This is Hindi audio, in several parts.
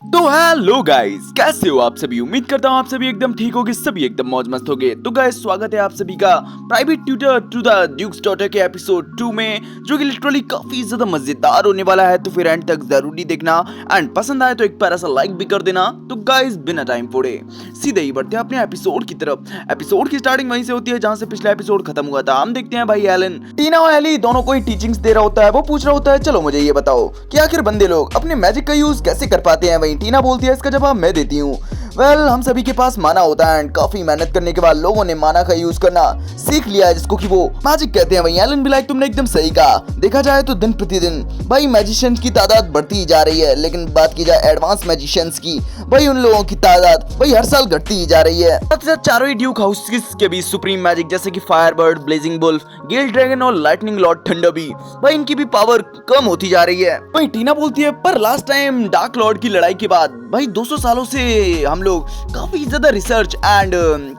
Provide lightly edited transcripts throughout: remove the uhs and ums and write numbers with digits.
तो हेलो गाइस, कैसे हो आप सभी। उम्मीद करता हूँ आप सभी एकदम ठीक होगे, सभी एकदम मौज मस्त होगे। तो गाइस, स्वागत है आप सभी का private tutor to the Duke's daughter के एपिसोड 2 में, जो कि लिटरली काफी ज्यादा मजेदार होने वाला है। तो फिर एंड तक जरूरी देखना, एंड पसंद आए तो एक प्यारा सा लाइक भी कर देना। तो गाइस, बिना टाइम पोड़े सीधे ही बढ़ते हैं अपने एपिसोड की तरफ। एपिसोड की स्टार्टिंग वहीं से होती है जहाँ से पिछला एपिसोड खत्म हुआ था। हम देखते हैं भाई एलन टीना और एली दोनों को ही टीचिंग्स दे रहा होता है। वो पूछ रहा होता है, चलो मुझे ये बताओ कि आखिर बंदे लोग अपने मैजिक का यूज कैसे कर पाते हैं। वहीं टीना बोलती है, इसका जवाब मैं देती हूँ। हम सभी के पास माना होता है, एंड काफी मेहनत करने के बाद लोगों ने माना का यूज करना सीख लिया है, जिसको कि वो मैजिक कहते हैं। वहीं एलन भी लाइक, तुमने एकदम सही कहा। देखा जाए तो दिन प्रतिदिन भाई मैजिशियंस की तादाद बढ़ती ही जा रही है, लेकिन बात की जाए एडवांस मैजिशियंस की, भाई उन लोगों की तादाद भाई हर साल घटती ही जा रही है। साथ ही चारों ही ड्यूक हाउसेस के भी सुप्रीम मैजिक जैसे कि फायरबर्ड, ब्लेजिंग वुल्फ, गेल ड्रैगन और लाइटनिंग लॉर्ड थंडर भी भाई इनकी भी पावर कम होती जा रही है। भाई टीना बोलती है, पर लास्ट टाइम डार्क लॉर्ड की लड़ाई के बाद भाई 200 सालों से हम लोग काफी ज्यादा रिसर्च एंड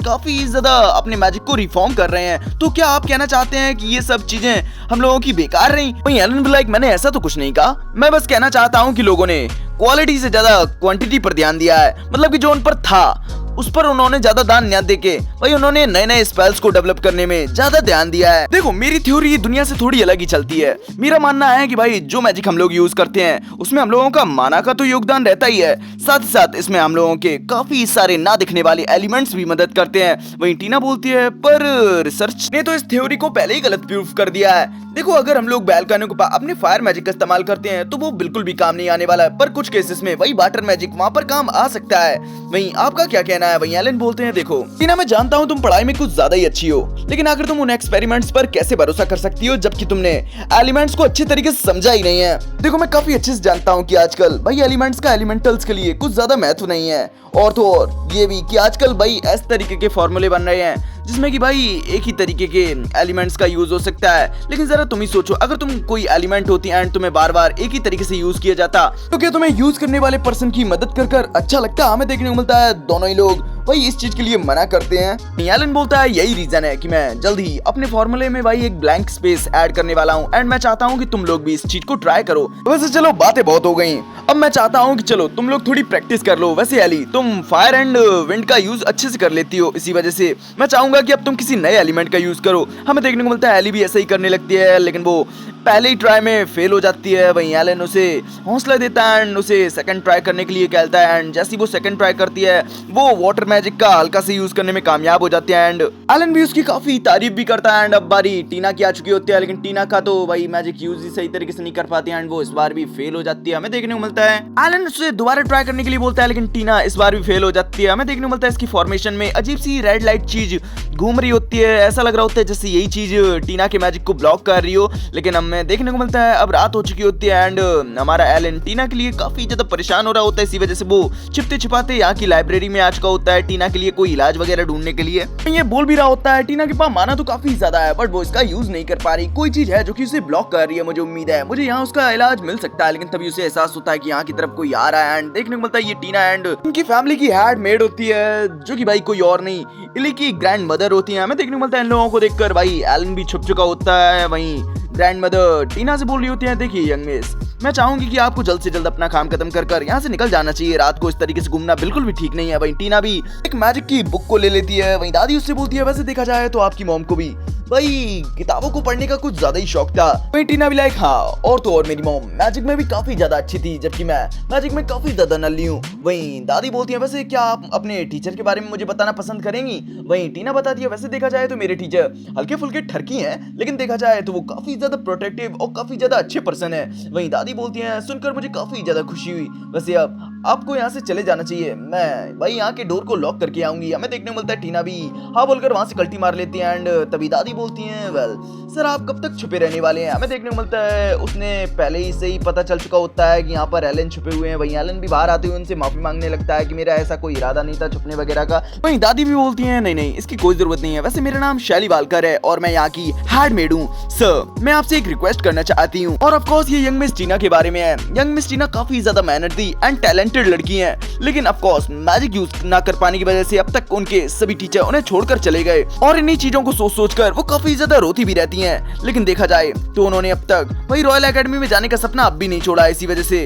काफी ज्यादा अपने मैजिक को रिफॉर्म कर रहे हैं। तो क्या आप कहना चाहते हैं कि ये सब चीजें हम लोगों की बेकार रही? वहीं एलन भी लाइक, मैंने ऐसा तो कुछ नहीं कहा, मैं बस कहना चाहता हूँ कि लोगों ने क्वालिटी से ज्यादा क्वांटिटी पर ध्यान दिया है। मतलब कि जो उन पर था उस पर उन्होंने ज्यादा ध्यान न देके भाई उन्होंने नए नए स्पेल्स को डेवलप करने में ज्यादा ध्यान दिया है। देखो, मेरी थ्योरी दुनिया से थोड़ी अलग ही चलती है। मेरा मानना है कि भाई जो मैजिक हम लोग यूज करते हैं उसमें हम लोगों का माना का तो योगदान रहता ही है, साथ ही साथ इसमें हम लोगों के काफी सारे ना दिखने वाले एलिमेंट्स भी मदद करते हैं। वहीं टीना बोलती है, पर रिसर्च ने तो इस थ्योरी को पहले ही गलत प्रूफ कर दिया है। देखो, अगर हम लोग बैलकानियों के पास अपने फायर मैजिक का इस्तेमाल करते हैं तो वो बिल्कुल भी काम नहीं आने वाला है, पर कुछ केसेस में वही वाटर मैजिक वहाँ पर काम आ सकता है। वहीं आपका क्या कहना है? वहीं एलन बोलते हैं, देखो टीना, मैं जानता हूँ तुम पढ़ाई में कुछ ज्यादा ही अच्छी हो, लेकिन आखिर तुम उन एक्सपेरिमेंट्स पर कैसे भरोसा कर सकती हो जबकि तुमने एलिमेंट्स को अच्छे तरीके से समझा ही नहीं है। देखो, मैं काफी अच्छे से जानता हूँ कि आजकल भाई एलिमेंट्स का एलिमेंटल्स के लिए कुछ ज्यादा महत्व नहीं है, और तो और ये भी कि आजकल भाई इस तरीके के फॉर्मूले बन रहे हैं जिसमें कि भाई एक ही तरीके के एलिमेंट्स का यूज हो सकता है। लेकिन जरा तुम ही सोचो, अगर तुम कोई एलिमेंट होती एंड तुम्हें बार बार एक ही तरीके से यूज किया जाता तो क्या तुम्हें यूज करने वाले पर्सन की मदद कर कर अच्छा लगता? हमें देखने को मिलता है दोनों ही लोग भाई इस चीज के लिए मना करते हैं। एलन बोलता है, यही रीजन है कि मैं जल्द ही अपने फॉर्मूले में भाई एक ब्लैंक स्पेस ऐड करने वाला हूँ, एंड मैं चाहता हूँ कि तुम लोग भी इस चीज को ट्राई करो। वैसे चलो, बातें बहुत हो गई, अब मैं चाहता हूँ कि चलो तुम लोग थोड़ी प्रैक्टिस कर लो। वैसे एली, तुम फायर एंड विंड का यूज अच्छे से कर लेती हो, इसी वजह से मैं चाहूंगा कि अब तुम किसी नए एलिमेंट का यूज करो। हमें देखने को मिलता है एली भी ऐसा ही करने लगती है, लेकिन वो पहले ही ट्राई में फेल हो जाती है। वहीं एलन उसे हौसला देता है एंड उसे सेकंड ट्राई करने के लिए कहता है, एंड जैसी वो सेकंड ट्राई करती है वो वाटर मैजिक का हल्का से यूज करने में कामयाब हो जाती है, एंड एलन भी उसकी काफी तारीफ भी करता है। एंड अब बारी टीना की आ चुकी होती है, लेकिन टीना का तो भाई मैजिक यूज ही सही तरीके से नहीं कर पाती है, एंड वो इस बार भी फेल हो जाती है। हमें देखने को मिलता है एलन उसे दोबारा ट्राई करने के लिए बोलता है, लेकिन टीना इस बार भी फेल हो जाती है। हमें देखने को मिलता है इसकी फॉर्मेशन में अजीब सी रेड लाइट चीज घूम रही होती है, ऐसा लग रहा होता है जैसे यही चीज टीना के मैजिक को ब्लॉक कर रही हो। लेकिन हमें देखने को मिलता है अब रात हो चुकी होती है, एंड हमारा एलन टीना के लिए काफी ज्यादा परेशान हो रहा होता है, इसी वजह से वो छिपते छिपाते यहाँ की लाइब्रेरी में आ चुका होता है टीना के लिए कोई इलाज वगैरह ढूंढने के लिए। ये बोल भी रहा होता है, टीना के पास माना तो काफी ज्यादा है, बट वो इसका यूज नहीं कर पा रही। कोई चीज है जो कि उसे ब्लॉक कर रही है, मुझे उम्मीद है मुझे यहाँ उसका इलाज मिल सकता है। लेकिन तभी उसे एहसास होता है कि यहाँ की तरफ कोई आ रहा है, एंड देखने को मिलता है ये टीना एंड उनकी फैमिली की हैंड मेड होती है, जो कि भाई कोई और नहीं इली की ग्रैंड मदर होती है। हमें देखने को मिलता है इन लोगों को देखकर भाई एलन भी छुप चुका होता है। वहीं ग्रैंड मदर टीना से बोल रही होती है, देखिए यंग मिस, मैं चाहूंगी कि आपको जल्द से जल्द अपना काम खत्म कर यहाँ से निकल जाना चाहिए। रात को इस तरीके से घूमना बिल्कुल भी ठीक नहीं है। वहीं टीना भी एक मैजिक की बुक को ले लेती है। वहीं दादी उससे बोलती है, वैसे देखा जाए तो आपकी मॉम को भी भाई किताबों को पढ़ने का कुछ ज्यादा ही शौक था। वहीं टीना भी लाइक, हाँ और तो और मेरी मॉम मैजिक में भी काफी ज्यादा अच्छी थी, जबकि मैं मैजिक में काफी ज्यादा नल्ली हूँ। वहीं दादी बोलती है, वैसे क्या आप अपने टीचर के बारे में मुझे बताना पसंद करेंगी? वहीं टीना बताती है, वैसे देखा जाए तो मेरे टीचर हल्के फुल्के ठरकी हैं, लेकिन देखा जाए तो वो काफी ज्यादा प्रोटेक्टिव और काफी ज्यादा अच्छे पर्सन है। वहीं दादी बोलती है, सुनकर मुझे काफी ज्यादा खुशी हुई, वैसे अब आपको यहाँ से चले जाना चाहिए, मैं भाई यहाँ के डोर को लॉक करके आऊंगी। हमें देखने को मिलता है टीना भी हाँ बोलकर वहां से कल्टी मार लेती है, एंड तभी दादी बोलती है, वेल सर आप कब तक छुपे रहने वाले हैं? हमें देखने को मिलता है उसने पहले ही से ही पता चल चुका होता है कि यहाँ पर एलन छुपे हुए हैं। वहीं एलन भी बाहर आते हुए उनसे माफी मांगने लगता है कि मेरा ऐसा कोई इरादा नहीं था छुपने वगैरह का। वहीं दादी भी बोलती है, नहीं नहीं इसकी कोई जरूरत नहीं है, वैसे मेरा नाम शैली वालकर है और मैं यहाँ की हैंडमेड हूँ। सर मैं आपसे एक रिक्वेस्ट करना चाहती हूँ, और ऑफ कोर्स ये यंग मिस टीना के बारे में है। यंग मिस टीना काफी ज्यादा मेहनती एंड टैलेंटेड टैलेंटेड लड़की हैं, लेकिन ऑफ कोर्स मैजिक यूज ना कर पाने की वजह से अब तक उनके सभी टीचर उन्हें छोड़कर चले गए और इन्हीं चीजों को सोच-सोच वो काफी ज्यादा रोती भी रहती हैं। लेकिन देखा जाए तो उन्होंने अब तक वही रॉयल एकेडमी में जाने का सपना अब भी नहीं छोड़ा। इसी वजह से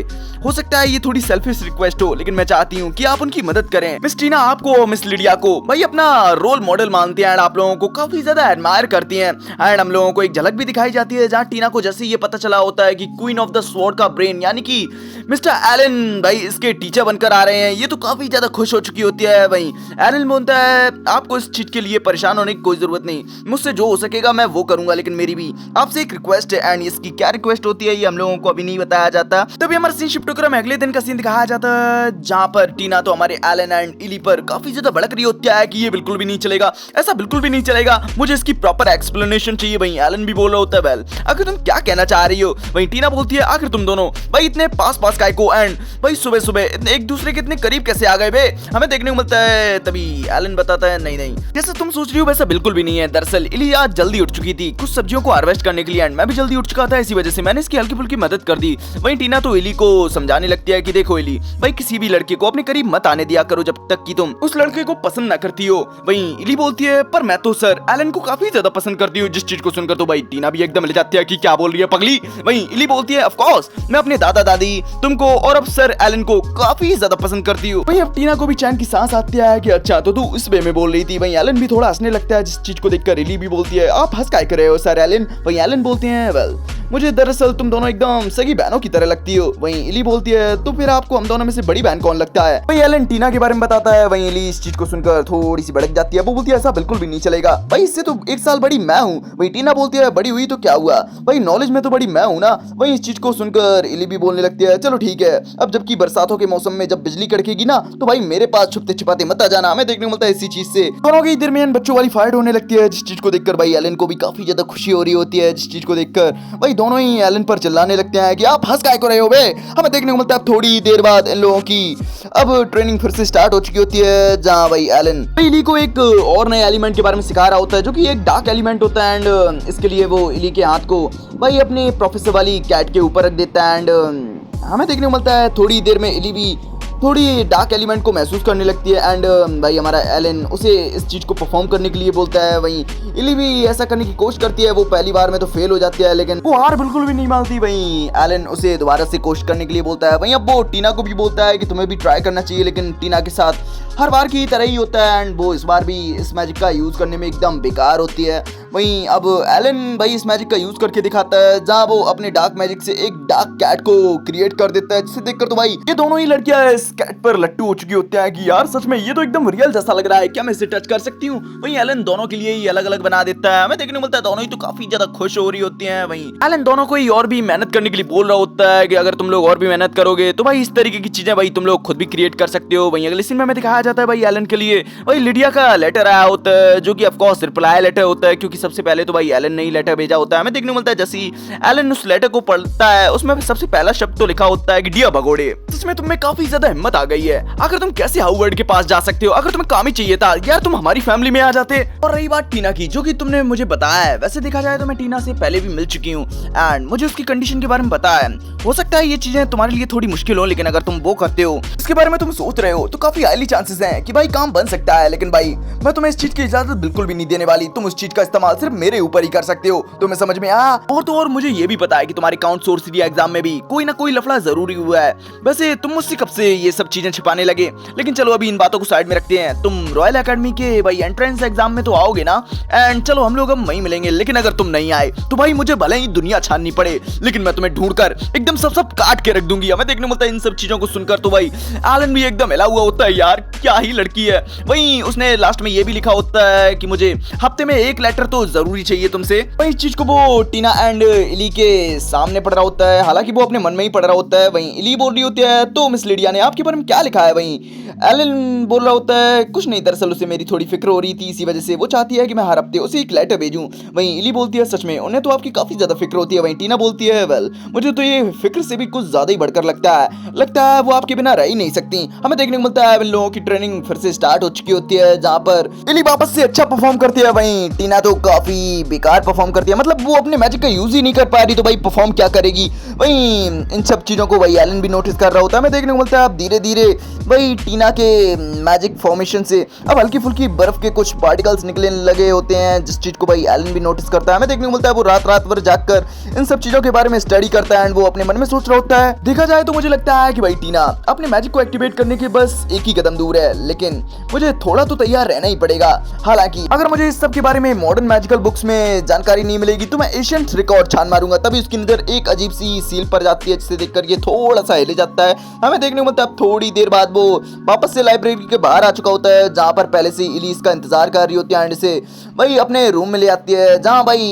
हो सकता है ये थोड़ी सेल्फिश रिक्वेस्ट हो, लेकिन मैं चाहती हूँ कि आप उनकी मदद करें। मिस टीना आपको और मिस लिडिया को भाई अपना रोल मॉडल मानती है एंड आप लोगों को काफी ज्यादा एडमायर करती हैं एंड हम लोगों को एक झलक भी दिखाई जाती है जहाँ टीना को जैसे ये पता चला होता है कि क्वीन ऑफ द स्वॉर्ड का ब्रेन यानी कि मिस्टर एलन भाई इसके टीचर बनकर आ रहे हैं, ये तो काफी ज्यादा खुश हो चुकी होती है। वहीं एलन बोलता है आपको इस चीज के लिए परेशान होने की कोई जरूरत नहीं, मुझसे जो हो सकेगा मैं वो करूंगा, लेकिन मेरी भी आपसे एक रिक्वेस्ट है एंड इसकी क्या रिक्वेस्ट होती है ये हम लोगों को अभी नहीं बताया जाता। तभी हमारा सीन शिफ्ट होकर अगले दिन का सीन दिखाया जाता है जहाँ पर टीना तो हमारे एलन एंड इली पर काफी ज्यादा भड़क रही होती है कि ये बिल्कुल भी नहीं चलेगा, ऐसा बिल्कुल भी नहीं चलेगा, मुझे इसकी प्रॉपर एक्सप्लेनेशन चाहिए। वहीं एलन भी बोल रहा होता है वेल आखिर तुम क्या कहना चाह रही हो। वहीं टीना बोलती है आखिर तुम दोनों भाई इतने पास पास काय को एंड भाई सुबह सुबह एक दूसरे के इतने करीब कैसे आ गए बे, हमें देखने को मिलता है। तभी एलन बताता है नहीं नहीं जैसा तुम सोच रही हो वैसा बिल्कुल भी नहीं है, दरअसल इली आज जल्दी उठ चुकी थी कुछ सब्जियों को हार्वेस्ट करने के लिए एंड मैं भी जल्दी उठ चुका था, इसी वजह से मैंने इसकी हल्की फुल्की मदद कर दी। वहीं टीना तो इली को समझाने लगती है कि देखो इली भाई किसी भी लड़के को अपने करीब मत आने दिया करो जब तक कि तुम उस लड़के को पसंद ना करती हो। वहीं इली बोलती है पर मैं तो सर एलन को काफी ज्यादा पसंद करती हूँ, जिस चीज को सुनकर तो भाई टीना भी एकदम ले जाती है कि क्या बोल रही है पगली। वहीं इली बोलती है ऑफ कोर्स मैं अपने दादा दादी तुमको और अब सर एलन को काफी ज्यादा पसंद करती हूँ। वहीं अब टीना को भी चैन की सांस आती है कि अच्छा तो तू इस वे में बोल रही थी। वहीं एलन भी थोड़ा हंसने लगता है जिस चीज को देखकर इली भी बोलती है आप हंस काय कर रहे हो सर एलन। वहीं एलन बोलते हैं वेल मुझे दरअसल तुम दोनों एकदम सगी बहनों की तरह लगती हो। वहीं इली बोलती है तो फिर आपको हम दोनों में से बड़ी बहन कौन लगता है। वहीं एलन टीना के बारे में बताता है। वहीं इली इस चीज को सुनकर थोड़ी सी भड़क जाती है, वो बोलती है ऐसा बिल्कुल भी नहीं चलेगा भाई, इससे तो 1 साल बड़ी मैं हूँ। वहीं टीना बोलती है बड़ी हुई तो क्या हुआ भाई, नॉलेज में तो बड़ी मैं हूँ ना। वहीं इस चीज को सुनकर इली भी बोलने लगती है चलो ठीक है, अब जबकि बरसातों के मौसम में जब बिजली कड़केगी ना तो भाई मेरे पास छुपते छिपाते मत आ जाना, हमें देखने को मिलता है इसी चीज से। दोनों के दरमियान बच्चों वाली फाइट होने लगती है जिस चीज को देखकर भाई एलन को भी काफी ज्यादा खुशी हो रही होती है, जिस चीज को देखकर भाई दोनों ही एलन पर चिल्लाने लगते हैं कि आप हंस काय को रहे हो बे। हमें देखने को मिलता है थोड़ी देर बाद इन लोगों की अब ट्रेनिंग फिर से स्टार्ट हो चुकी होती है जहां भाई एलन इली को एक और नए एलिमेंट के बारे में सिखा रहा होता है जो कि एक डार्क एलिमेंट होता है एंड इसके लिए वो इली के हाथ को भाई अपने प्रोफेसर वाली कैट के ऊपर रख देता है एंड हमें देखने को मिलता है थोड़ी देर में इली भी थोड़ी डार्क एलिमेंट को महसूस करने लगती है एंड भाई हमारा एलन उसे इस चीज को परफॉर्म करने के लिए बोलता है। वहीं इली भी ऐसा करने की कोशिश करती है, वो पहली बार में तो फेल हो जाती है लेकिन वो हार बिल्कुल भी नहीं मानती। वहीं एलन उसे दोबारा से कोशिश करने के लिए बोलता है। वहीं अब वो टीना को भी बोलता है कि तुम्हें भी ट्राई करना चाहिए, लेकिन टीना के साथ हर बार की तरह ही होता है एंड वो इस बार भी इस मैजिक का यूज करने में एकदम बेकार होती है। वहीं अब एलन भाई इस मैजिक का यूज करके दिखाता है जहां वो अपने डार्क मैजिक से एक डार्क कैट को क्रिएट कर देता है, जिसे देखकर तो भाई ये दोनों ही लड़कियां इस कैट पर लट्टू हो चुकी होती है कि यार सच में ये तो एकदम रियल जैसा लग रहा है, क्या मैं इसे टच कर सकती हूँ। वहीं एलन दोनों के लिए ही अलग अलग बना देता है, हमें देखने को मिलता है दोनों ही तो काफी ज्यादा खुश हो रही होती हैं। वहीं एलन दोनों को ही और भी मेहनत करने के लिए बोल रहा होता है कि अगर तुम लोग और भी मेहनत करोगे तो भाई इस तरीके की चीजें भाई तुम लोग खुद भी क्रिएट कर सकते हो। वहीं अगले सीन में हमें दिखाया जाता है भाई एलन के लिए भाई लिडिया का लेटर आया होता है जो कि ऑफ कोर्स रिप्लाई लेटर होता है, क्योंकि सबसे पहले तो भाई एलन ने ही लेटर भेजा होता है। हमें देखने को मिलता है जैसे ही एलन उस लेटर को पढ़ता है उसमें सबसे पहला शब्द तो लिखा होता है कि डियर भगोड़े, जिसमें तुम में काफी ज्यादा हिम्मत आ गई है, आखिर तुम कैसे हार्वर्ड के पास जा सकते हो, अगर तुम्हें काम ही चाहिए था यार तुम हमारी फैमिली में आ जाते। और रही बात टीना की जो कि तुमने मुझे बताया है, वैसे देखा जाए तो मैं टीना से पहले भी मिल चुकी हूँ एंड मुझे उसकी कंडीशन के बारे में पता है। हो सकता है ये चीजें तुम्हारे लिए थोड़ी मुश्किल हो, लेकिन अगर तुम वो करते हो इसके बारे में तुम सोच रहे हो तो काफी हाईली चांसेस हैं कि भाई काम बन सकता है। लेकिन भाई मैं तुम्हें इस चीज की इजाजत बिल्कुल भी नहीं देने वाली, तुम उस चीज का इस्तेमाल सिर्फ मेरे ऊपर ही कर सकते हो, तुम्हें समझ में आया। और तो और मुझे ये भी पता है कि तुम्हारे काउंट सोर्स एग्जाम में भी कोई ना कोई लफड़ा जरूरी हुआ है। वैसे तुम मुझसे कब से ये सब चीजें छिपाने लगे, लेकिन चलो अभी इन बातों को साइड में रखते हैं। तुम रॉयल एकेडमी के भाई एंट्रेंस एग्जाम में तो आओगे ना, एंड चलो हम लोग अब वहीं मिलेंगे। लेकिन अगर तुम नहीं आए तो भाई मुझे भले ही दुनिया छाननी पड़े, लेकिन मैं तुम्हें ढूंढकर एकदम सब काट के रख दूंगी। हमें देखने मिलता है इन सब चीजों को सुनकर तो भाई एलन भी एकदम हिला हुआ होता है, यार क्या ही लड़की है। वहीं उसने लास्ट में ये भी लिखा होता है कि मुझे हफ्ते में 1 लेटर तो जरूरी चाहिए तुमसे। वहीं इस चीज को वो टीना एंड इली के सामने पढ़ रहा होता है, हालांकि वो अपने मन में ही पढ़ रहा होता है। वहीं इली बोल रही होती है तो मिस लिडिया ने आपके बारे में क्या लिखा है। वहीं एलन बोल रहा होता है कुछ नहीं, दरअसल उसे मेरी थोड़ी फिक्र हो रही थी, इसी वजह से वो चाहती है कि मैं हर हफ्ते उसे एक लेटर भेजूं। वहीं इली बोलती है सच में उन्हें तो आपकी काफी ज्यादा फिक्र होती है। वहीं टीना बोलती है वेल मुझे तो ये फिक्र से भी कुछ ज्यादा ही बढ़कर लगता है वो आपके बिना रह ही नहीं सकती। हमें देखने को मिलता है इन लोगों की ट्रेनिंग फिर से स्टार्ट हो चुकी होती है, जहाँ पर इली वापस से अच्छा परफॉर्म करती है। वहीं टीना तो काफी बेकार परफॉर्म करती है, मतलब वो अपने मैजिक का यूज ही नहीं कर पा रही, तो भाई परफॉर्म क्या करेगी। वहीं इन सब चीजों को भाई एलन भी नोटिस कर रहा होता है। हमें देखने को मिलता है अब धीरे धीरे भाई टीना के मैजिक फॉर्मेशन से अब हल्की फुल्की बर्फ के कुछ पार्टिकल्स निकलने लगे होते हैं, जिस चीज को भाई एलन भी नोटिस करता है। हमें देखने को मिलता है वो रात रात भर जागकर इन सब चीजों के बारे में स्टडी करता है एंड वो अपने मन में सोच रहा होता है। देखा जाए तो मुझे लगता है कि भाई टीना अपने मैजिक को एक्टिवेट करने के बस एक ही कदम दूर है, लेकिन मुझे थोड़ा तो तैयार रहना ही पड़ेगा। हालांकि अगर मुझे इस सब के बारे में मॉडर्न मैजिकल बुक्स में जानकारी नहीं मिलेगी तो मैं एशियंट रिकॉर्ड छान मारूंगा। तभी उसके अंदर एक अजीब सी सील पर जाती है, जिसे देखकर ये थोड़ा सा हिले जाता है। हमें देखने को मिलता है थोड़ी देर बाद वो वापस से लाइब्रेरी के बाहर आ चुका होता है, जहां पर पहले से इलीस का इंतजार कर रही होती है एंड इसे भाई अपने रूम में ले आती है, जहां भाई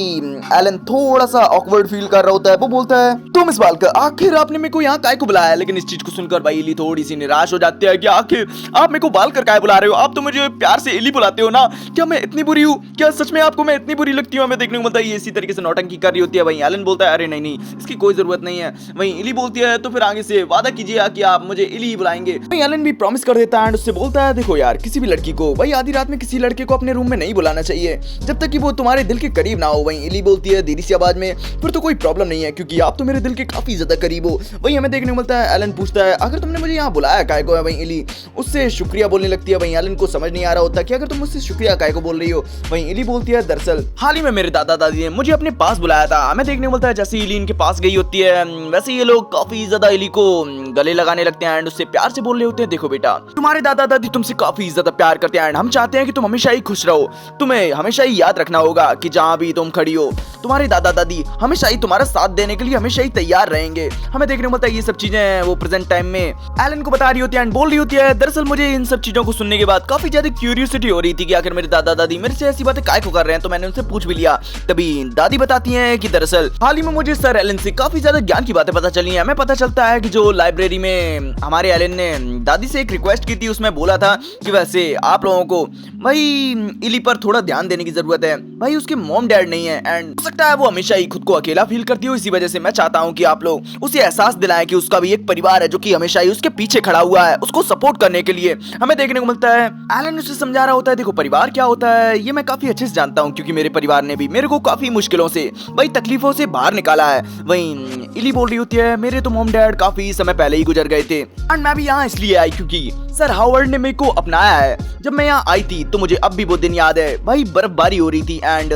एलन थोड़ा सा ऑकवर्ड फील कर रहा होता है। वो बोलता है तो मिस बाल्कर आखिर आपने मेरे को यहाँ काय को बुलाया है। लेकिन इस चीज को सुनकर भाई इली थोड़ी सी निराश हो जाती है कि आखिर आप मेरे को बाल्कर काय बुला रहे हो, आप तो मुझे प्यार से इली बुलाते हो ना, क्या मैं इतनी बुरी हूँ, क्या सच में आपको मैं इतनी बुरी लगती हूँ। हमें देखने को मिलता है ये इसी तरीके से नौटंकी कर रही होती है। वहीं एलन बोलता है अरे नहीं इसकी कोई जरूरत नहीं है। वहीं इली बोलती है तो फिर आगे से वादा कीजिए कि आप मुझे इली बुलाएंगे। वहीं एलन भी प्रॉमिस कर देता है एंड उससे बोलता है देखो यार, किसी भी लड़की को भाई आधी रात में किसी लड़के को अपने रूम में नहीं बुलाना चाहिए जब तक कि वो तुम्हारे दिल के करीब ना हो। वहीं इली बोलती है धीरे सी आवाज में फिर तो कोई प्रॉब्लम नहीं है क्योंकि आप तो मेरे दिल के काफी ज्यादा करीब हो। वहीं हमें देखने को मिलता है एलन पूछता है अगर तुमने मुझे यहाँ बुलाया काय को है। वहीं इली उससे शुक्रिया बोलने लगती है। वहीं एलन को समझ नहीं आ रहा होता कि अगर तुम मुझसे शुक्रिया काय को बोल रही हो। वहीं इली बोलती है दरअसल हाल ही में मेरे दादा दादी ने मुझे अपने पास बुलाया था। हमें देखने को मिलता है जैसे इली इनके पास गई होती है वैसे ये लोग काफी ज्यादा इली को गले लगाने लगते हैं एंड उससे प्यार से बोल रहे होते हैं देखो बेटा, तुम्हारे दादा दादी तुमसे काफी ज्यादा प्यार करते हैं एंड हम चाहते हैं कि तुम हमेशा ही खुश रहो। तुम्हें हमेशा ही याद रखना होगा कि जहाँ भी तुम खड़ी हो तुम्हारे दादा दादी हमेशा ही तुम्हारा साथ देने के लिए हमेशा ही तैयार रहेंगे। हमें देखने को मिलता है ये सब चीजें वो प्रेजेंट टाइम में एलन को बता रही होती है एंड बोल रही होती है दरअसल मुझे इन सब चीजों को सुनने के बाद काफी ज्यादा क्यूरियोसिटी हो रही थी कि आखिर मेरे दादा दादी मेरे से ऐसी बातें काय को कर रहे हैं, तो मैंने उनसे पूछ भी लिया। तभी दादी बताती हैं कि दरअसल हाल ही में मुझे सर एलन से काफी ज्यादा ज्ञान की बातें पता चली हैं। हमें पता चलता है कि जो लाइब्रेरी में हमारे एलन ने दादी से एक रिक्वेस्ट की थी उसमें बोला था कि वैसे आप लोगों को भाई इली पर थोड़ा ध्यान देने की जरूरत है। भाई उसके मॉम डैड नहीं है एंड हो सकता है वो हमेशा ही खुद को अकेला फील करती हो, इसी वजह से मैं चाहता हूँ कि आप लोग उसे एहसास दिलाएं कि उसका भी एक परिवार है जो कि हमेशा ही उसके पीछे खड़ा हुआ है उसको सपोर्ट करने के लिए। हमें देखने को मिलता है एलन उसे समझा रहा होता है देखो परिवार क्या होता है ये मैं काफी अच्छे से जानता हूँ क्योंकि मेरे परिवार ने भी मेरे को काफी मुश्किलों से भाई तकलीफों से बाहर निकाला है। वहीं इली बोल रही होती है मेरे तो मॉम डैड काफी समय पहले ही गुजर गए थे एंड मैं भी यहाँ इसलिए आई क्योंकि सर हावर्ड ने मेरे को अपनाया है। जब मैं यहाँ आई थी तो मुझे अब भी वो दिन याद है, भाई बर्फबारी हो रही थी एंड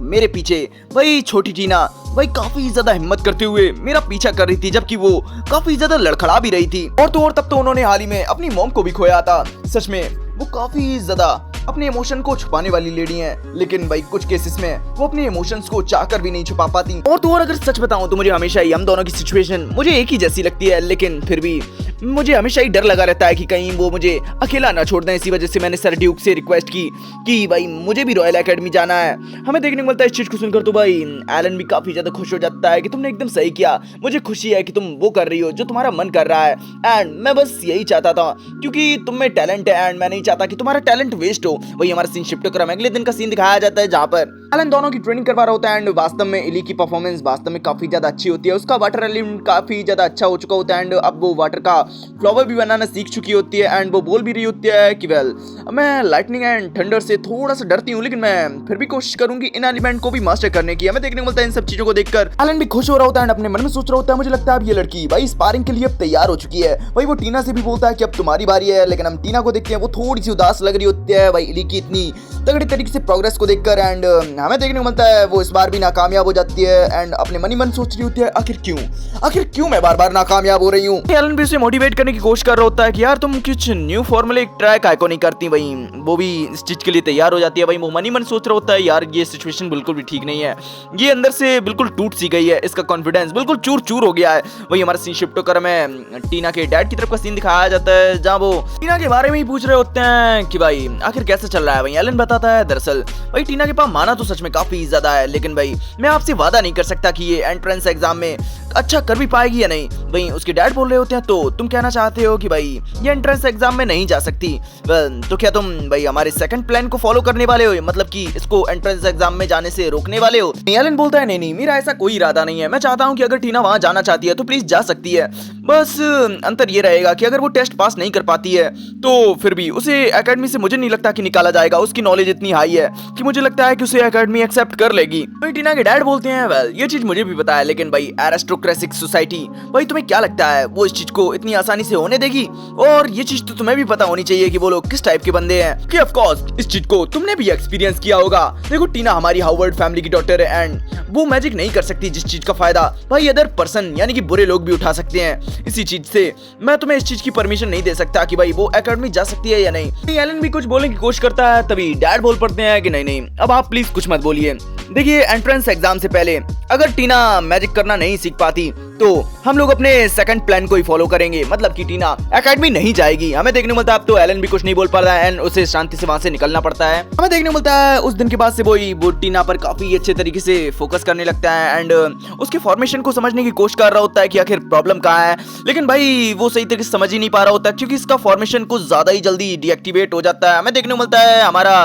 मेरे पीछे भाई छोटी टीना भाई काफी ज्यादा हिम्मत करते हुए मेरा पीछा कर रही थी, जबकि वो काफी ज्यादा लड़खड़ा भी रही थी। और तो और तब तो उन्होंने हाल ही में अपनी मॉम को भी खोया था। सच में वो काफी ज्यादा अपने इमोशन को छुपाने वाली लेडी हैं, लेकिन भाई कुछ केसेस में वो अपने इमोशंस को चाहकर भी नहीं छुपा पाती। और तो और अगर सच बताऊं तो मुझे हमेशा ही हम दोनों की सिचुएशन मुझे एक ही जैसी लगती है, लेकिन फिर भी मुझे हमेशा ही डर लगा रहता है कि कहीं वो मुझे अकेला ना छोड़ दें। इसी वजह से मैंने सर ड्यूक से रिक्वेस्ट की कि भाई मुझे भी रॉयल एकेडमी जाना है। हमें देखने को मिलता है इस चीज को सुनकर तो भाई एलन भी काफी ज्यादा खुश हो जाता है कि तुमने एकदम सही किया, मुझे खुशी है कि तुम वो कर रही हो जो तुम्हारा मन कर रहा है एंड मैं बस यही चाहता था क्योंकि तुम में टैलेंट है एंड मैं नहीं चाहता कि तुम्हारा टैलेंट वेस्ट हो। वही हमारा सीन शिफ्ट कर अगले दिन का सीन दिखाया जाता है जहाँ पर एलन दोनों की ट्रेनिंग करवा रहा होता है एंड वास्तव में इली की परफॉर्मेंस वास्तव में काफी ज्यादा अच्छी होती है। उसका वाटर एलिमेंट काफी ज्यादा अच्छा हो चुका होता है एंड अब वो वाटर का फ्लावर भी बनाना सीख चुकी होती है एंड वो बोल भी रही होती है कि वेल मैं लाइटनिंग एंड थंडर से थोड़ा सा डरती हूँ, लेकिन मैं फिर भी कोशिश करूंगी इन एलिमेंट को भी मास्टर करने की। हमें देखने को मिलता है इन सब चीजों को देखकर एलन भी खुश हो रहा होता है एंड अपने मन में सोच रहा होता है मुझे लगता है अब ये लड़की भाई स्पारिंग के लिए अब तैयार हो चुकी है। भाई वो टीना से भी बोलता है कि अब तुम्हारी बारी है, लेकिन हम टीना को देखते हैं वो थोड़ी सी उदास लग रही होती है भाई इली की इतनी तगड़ी तरीके से प्रोग्रेस को देखकर एंड हमें देखने को मिलता है वो इस बार भी नाकामयाब हो जाती है एंड अपने मन ही मन सोच रही होती है आखिर क्यों मैं बार बार नाकामयाब हो रही हूँ। एलन भी उसे मोटिवेट करने की कोशिश कर रहा होता है कि यार तुम कुछ न्यू फॉर्मूले ट्राई काहे को नहीं करती। वही वो भी इस चीज के लिए तैयार हो जाती है। वही वो मन ही मन सोच रहा होता है यार ये सिचुएशन बिल्कुल भी ठीक नहीं है, ये अंदर से बिल्कुल टूट सी गई है, इसका कॉन्फिडेंस बिल्कुल चूर चूर हो गया है। वही हमारा सीन शिफ्ट होकर हमें टीना के डैड की तरफ का सीन दिखाया जाता है जहाँ वो टीना के बारे में ही पूछ रहे होते हैं कि भाई आखिर कैसे चल रहा है। वही एलन बताता है दरअसल भाई टीना के पास माना तो सच में काफी ज्यादा है, लेकिन भाई मैं आपसे वादा नहीं कर सकता कि ये एंट्रेंस एग्जाम में अच्छा कर भी पाएगी या नहीं। वहीं उसके डैड बोल रहे होते हैं तो तुम तुम कहना चाहते हो कि भाई ये एंट्रेंस एग्जाम में नहीं जा सकती, तो क्या तुम भाई हमारे सेकंड प्लान को फॉलो करने वाले हो, मतलब कि इसको एंट्रेंस एग्जाम में जाने से रोकने वाले हो? एलन बोलता है नहीं नहीं, मेरा ऐसा कोई इरादा नहीं है। मैं चाहता हूँ कि अगर टीना वहां जाना चाहती है तो प्लीज जा सकती है। बस अंतर ये रहेगा कि अगर वो टेस्ट पास नहीं कर पाती है तो फिर भी उसे एकेडमी से मुझे नहीं लगता कि निकाला जाएगा। उसकी नॉलेज इतनी हाई है कि मुझे लगता है कि उसे एकेडमी एक्सेप्ट कर लेगी। भाई टीना के डैड बोलते हैं वेल ये चीज मुझे भी पता है, लेकिन भाई एरिस्टोक्रेटिक सोसाइटी, भाई तुम्हें क्या लगता है वो इस चीज को इतनी आसानी से होने देगी? और ये चीज तो तुम्हें भी पता होनी चाहिए कि वो लोग किस टाइप के बंदे हैं, कि ऑफ कोर्स इस चीज को तुमने भी एक्सपीरियंस किया होगा। देखो टीना हमारी हार्वर्ड फैमिली की डॉटर है एंड वो मैजिक नहीं कर सकती जिस चीज का फायदा भाई अदर पर्सन यानी कि बुरे लोग भी उठा सकते हैं। इसी चीज से मैं तुम्हें इस चीज की परमिशन नहीं दे सकता कि भाई वो एकेडमी जा सकती है या नहीं। एलन भी कुछ बोलने की कोशिश करता है, तभी डैड बोल पड़ते हैं कि नहीं नहीं अब आप प्लीज कुछ मत बोलिए। देखिए एंट्रेंस एग्जाम से पहले अगर टीना मैजिक करना नहीं सीख पाती तो हम लोग अपने सेकंड प्लान को ही फॉलो करेंगे, मतलब कि टीना एकेडमी नहीं जाएगी। हमें देखने को मिलता है अब तो एलन भी कुछ नहीं बोल पा रहा है एंड उसे शांति से वहां से निकलना पड़ता है। हमें देखने को मिलता है उस दिन के बाद से वो टीना पर काफी अच्छे तरीके से फोकस करने लगता है एंड उसके फॉर्मेशन को समझने की कोशिश कर रहा होता है कि आखिर प्रॉब्लम कहाँ है, लेकिन भाई वो सही तरीके से समझ ही नहीं पा रहा होता क्योंकि इसका फॉर्मेशन कुछ ज्यादा ही जल्दी डीएक्टिवेट हो जाता है। हमें देखने को मिलता है हमारा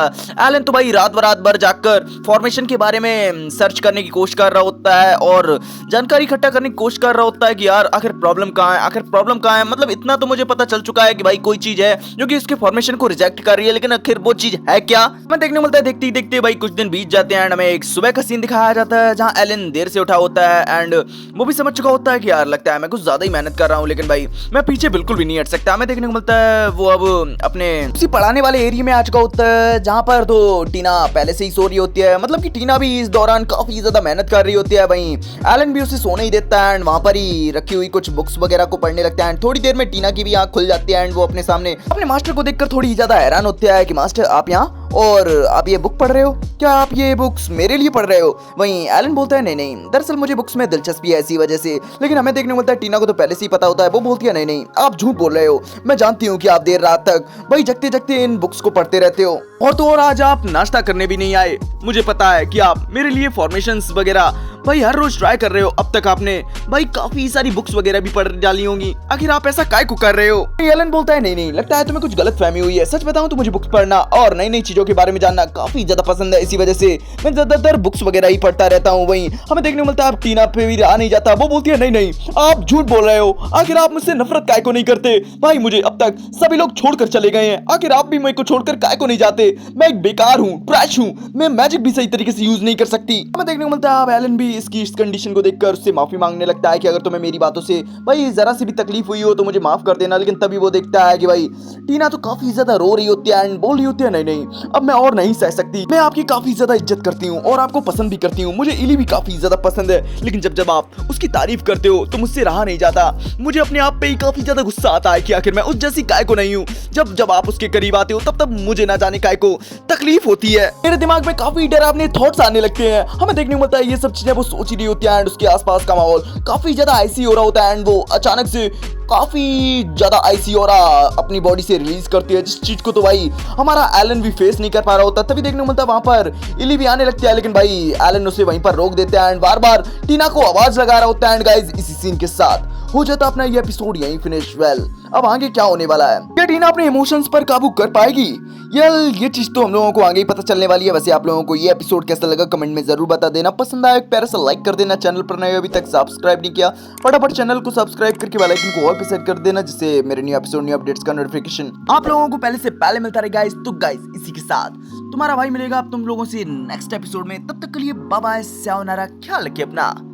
एलन तो भाई रात भर जाकर फॉर्मेशन के बारे में सर्च करने की कोशिश कर रहा होता है और जानकारी इकट्ठा करने की कोशिश कर रहा होता है कि यार आखिर प्रॉब्लम कहाँ है। मतलब इतना तो मुझे पता चल चुका है कि भाई कोई चीज है जो कि इसके फॉर्मेशन को रिजेक्ट कर रही है, लेकिन आखिर वो चीज है क्या? हमें देखने को मिलता है देखते ही देखते भाई कुछ दिन बीत जाते हैं एंड हमें एक सुबह का सीन दिखाया जाता है जहां एलन देर से उठा होता है एंड वो भी समझ चुका होता है कि यार लगता है मैं कुछ ज्यादा ही मेहनत कर रहा हूँ, लेकिन भाई मैं पीछे बिल्कुल भी नहीं हट सकता। हमें देखने को मिलता है वो अब अपने उसी पढ़ाने वाले एरिया में आ चुका होता है जहां पर तो टीना पहले से ही सो रही होती है, मतलब कि टीना भी इस दौरान काफी ज्यादा मेहनत कर रही होती है। भाई एलन भी उसे सोने ही देता है एंड वहां पर ही रखी हुई कुछ बुक्स वगैरह को पढ़ने लगता है। थोड़ी देर में टीना की भी आंख खुल जाती है एंड वो अपने सामने अपने मास्टर को देखकर थोड़ी ज्यादा हैरान होता है कि मास्टर आप यहाँ और आप ये बुक पढ़ रहे हो, क्या आप ये बुक्स मेरे लिए पढ़ रहे हो? वहीं एलन बोलता है नहीं नहीं दरअसल मुझे बुक्स में दिलचस्पी है इसी वजह से। लेकिन हमें देखने को मिलता है टीना को तो पहले से ही पता होता है। वो बोलती है नहीं नहीं आप झूठ बोल रहे हो, मैं जानती हूँ कि आप देर रात तक भाई जगते जगते इन बुक्स को पढ़ते रहते हो और तो और आज आप नाश्ता करने भी नहीं आए। मुझे पता है कि आप मेरे लिए फॉर्मेशंस वगैरह भाई हर रोज ट्राई कर रहे हो, अब तक आपने भाई काफी सारी बुक्स वगैरह भी पढ़ डाली होंगी, आखिर आप ऐसा काय को कर रहे हो? एलन बोलता है नहीं नहीं लगता है तुम्हें कुछ गलत फहमी हुई है। सच बताऊं तो मुझे बुक्स पढ़ना और नई नई चीजों के बारे में जानना काफी ज्यादा पसंद है, इसी वजह से मैं ज्यादातर बुक्स वगैरह ही पढ़ता रहता हूँ। वहीं हमें देखने को मिलता है आप टीना पे भी रहा नहीं जाता। वो बोलती है नहीं नहीं आप झूठ बोल रहे हो, आखिर आप मुझसे नफरत काय को नहीं करते? भाई मुझे अब तक सभी लोग छोड़कर चले गए हैं, आखिर आप भी मेरे को छोड़कर काय को नहीं जाते? मैं एक बेकार हूँ, ट्रैश हूँ, मैं मैजिक भी सही तरीके से यूज नहीं कर सकती। हमें देखने को मिलता है एलन भी इसकी इस कंडीशन को देखकर उससे माफी मांगने लगता है कि अगर तुम्हें मेरी बातों से भाई जरा सी भी तकलीफ हुई हो तो मुझे माफ कर देना। लेकिन तभी वो देखता है कि भाई टीना तो काफी ज्यादा रो रही होती है एंड बोल रही होती है नहीं नहीं अब मैं और नहीं सह सकती, मैं आपकी काफी ज्यादा इज्जत करती हूँ और आपको पसंद भी करती हूँ, मुझे इली भी काफी ज्यादा पसंद है, लेकिन जब जब आप उसकी तारीफ करते हो तो मुझसे रहा नहीं जाता। मुझे अपने आप पे ही काफी ज्यादा गुस्सा आता है कि आखिर मैं उस जैसी काय को नहीं हूँ। जब जब आप उसके करीब आते हो तब तब मुझे ना जाने काय को तकलीफ होती है, मेरे दिमाग में काफी डरावने थॉट्स आने लगते हैं। हमें देखने को मिलता है ये सब चीजें वो सोच रही होती है एंड उसके आसपास का माहौल काफी ज्यादा आइसी हो रहा होता है एंड वो अचानक से काफी ज्यादा आइसी और अपनी बॉडी से रिलीज करती है, जिस चीज को तो भाई हमारा एलन भी फेस नहीं कर पा रहा होता। तभी देखने को मिलता है वहां पर इली भी आने लगती है, लेकिन भाई एलन उसे वहीं पर रोक देते हैं एंड बार बार टीना को आवाज लगा रहा होता है। एंड गाइस इसी सीन के साथ हो जाता अपना ये एपिसोड यहीं फिनिश। वेल अब आगे क्या होने वाला है, क्या टीना अपने इमोशंस पर काबू कर पाएगी? ये चीज तो हम लोगों को आगे ही पता चलने वाली है। वैसे आप लोगों को ये एपिसोड कैसा लगा कमेंट में जरूर बता देना। पसंद आया एक प्यारा सा लाइक कर देना, चैनल पर नए अभी तक सब्सक्राइब नहीं किया फटाफट चैनल को सब्सक्राइब करके बेल आइकन को ऑल पे सेट कर देना, जिससे मेरे न्यू एपिसोड न्यू अपडेट्स का नोटिफिकेशन आप लोगों को पहले से पहले मिलता रहे गाइस। तो गाइस इसी के साथ तुम्हारा भाई मिलेगा अब तुम लोगों से नेक्स्ट एपिसोड में, तब तक के लिए बाय बाय, सायोनारा, ख्याल रखिए अपना।